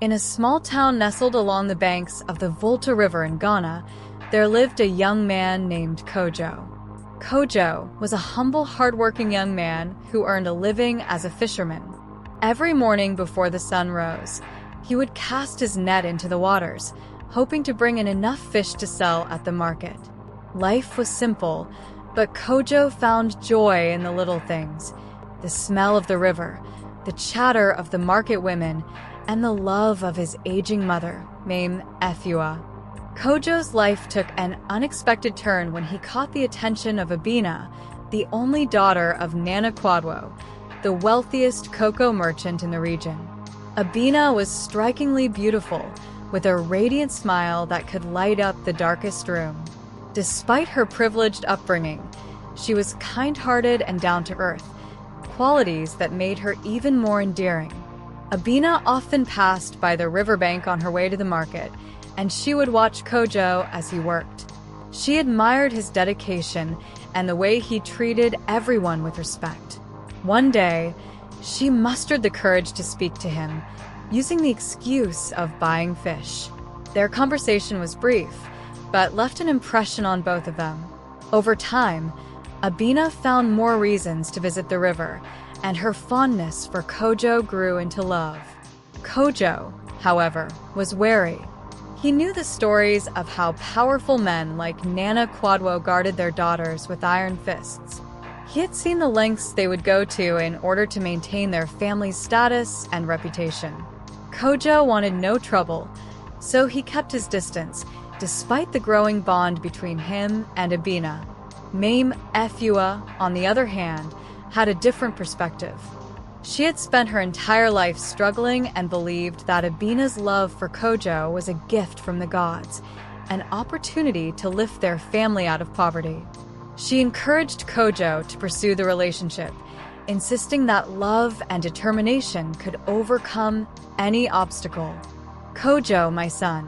In a small town nestled along the banks of the Volta River in Ghana, there lived a young man named Kojo. Kojo was a humble, hardworking young man who earned a living as a fisherman. Every morning before the sun rose, he would cast his net into the waters, hoping to bring in enough fish to sell at the market. Life was simple, but Kojo found joy in the little things: the smell of the river, the chatter of the market women, and the love of his aging mother, named Efua. Kojo's life took an unexpected turn when he caught the attention of Abena, the only daughter of Nana Kwadwo, the wealthiest cocoa merchant in the region. Abena was strikingly beautiful, with a radiant smile that could light up the darkest room. Despite her privileged upbringing, she was kind-hearted and down-to-earth, qualities that made her even more endearing. Abena often passed by the riverbank on her way to the market, and she would watch Kojo as he worked. She admired his dedication and the way he treated everyone with respect. One day, she mustered the courage to speak to him, using the excuse of buying fish. Their conversation was brief, but left an impression on both of them. Over time, Abena found more reasons to visit the river, and her fondness for Kojo grew into love. Kojo, however, was wary. He knew the stories of how powerful men like Nana Kwadwo guarded their daughters with iron fists. He had seen the lengths they would go to in order to maintain their family's status and reputation. Kojo wanted no trouble, so he kept his distance, despite the growing bond between him and Abena. Mame Efua, on the other hand, had a different perspective. She had spent her entire life struggling and believed that Abena's love for Kojo was a gift from the gods, an opportunity to lift their family out of poverty. She encouraged Kojo to pursue the relationship, insisting that love and determination could overcome any obstacle. "Kojo, my son,"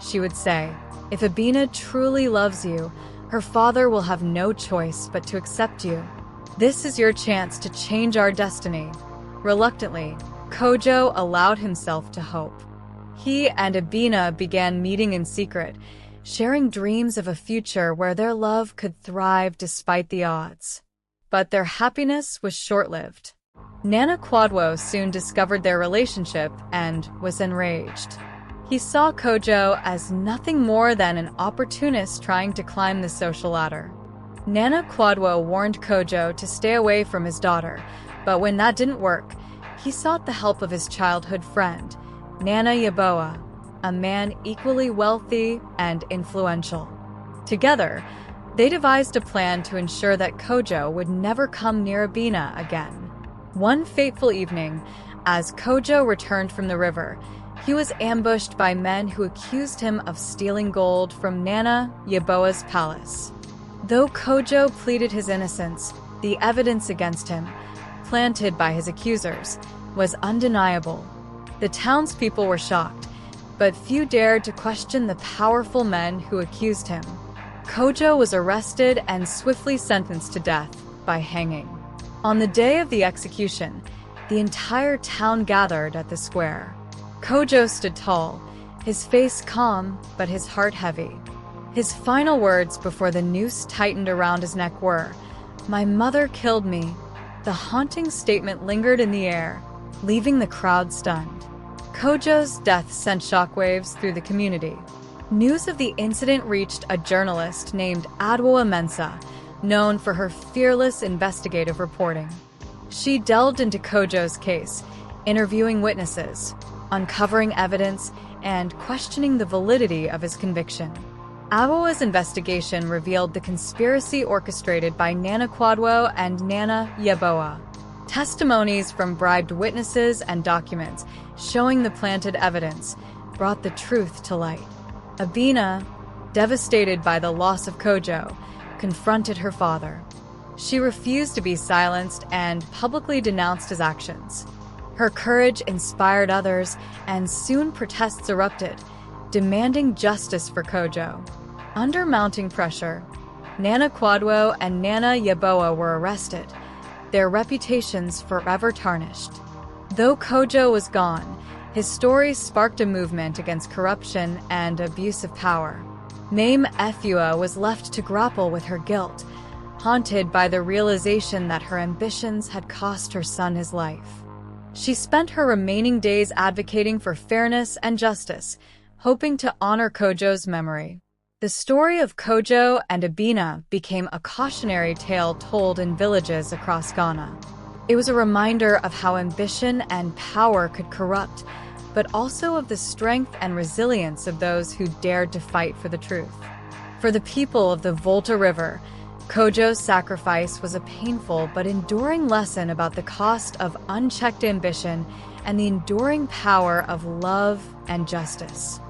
she would say, "if Abena truly loves you, her father will have no choice but to accept you. This is your chance to change our destiny." Reluctantly, Kojo allowed himself to hope. He and Abena began meeting in secret, sharing dreams of a future where their love could thrive despite the odds. But their happiness was short-lived. Nana Kwadwo soon discovered their relationship and was enraged. He saw Kojo as nothing more than an opportunist trying to climb the social ladder. Nana Kwadwo warned Kojo to stay away from his daughter, but when that didn't work, he sought the help of his childhood friend, Nana Yeboah, a man equally wealthy and influential. Together, they devised a plan to ensure that Kojo would never come near Abena again. One fateful evening, as Kojo returned from the river, he was ambushed by men who accused him of stealing gold from Nana Yeboah's palace. Though Kojo pleaded his innocence, the evidence against him, planted by his accusers, was undeniable. The townspeople were shocked, but few dared to question the powerful men who accused him. Kojo was arrested and swiftly sentenced to death by hanging. On the day of the execution, the entire town gathered at the square. Kojo stood tall, his face calm but his heart heavy. His final words before the noose tightened around his neck were, "My mother killed me." The haunting statement lingered in the air, leaving the crowd stunned. Kojo's death sent shockwaves through the community. News of the incident reached a journalist named Adwoa Mensah, known for her fearless investigative reporting. She delved into Kojo's case, interviewing witnesses, uncovering evidence, and questioning the validity of his conviction. Adwoa's investigation revealed the conspiracy orchestrated by Nana Kwadwo and Nana Yeboah. Testimonies from bribed witnesses and documents showing the planted evidence brought the truth to light. Abena, devastated by the loss of Kojo, confronted her father. She refused to be silenced and publicly denounced his actions. Her courage inspired others, and soon protests erupted, demanding justice for Kojo. Under mounting pressure, Nana Kwadwo and Nana Yeboah were arrested, their reputations forever tarnished. Though Kojo was gone, His story sparked a movement against corruption and abuse of power. Mame Efua was left to grapple with her guilt, haunted by the realization that her ambitions had cost her son his life. She spent her remaining days advocating for fairness and justice, hoping to honor Kojo's memory. The story of Kojo and Abena became a cautionary tale told in villages across Ghana. It was a reminder of how ambition and power could corrupt, but also of the strength and resilience of those who dared to fight for the truth. For the people of the Volta River, Kojo's sacrifice was a painful but enduring lesson about the cost of unchecked ambition and the enduring power of love and justice.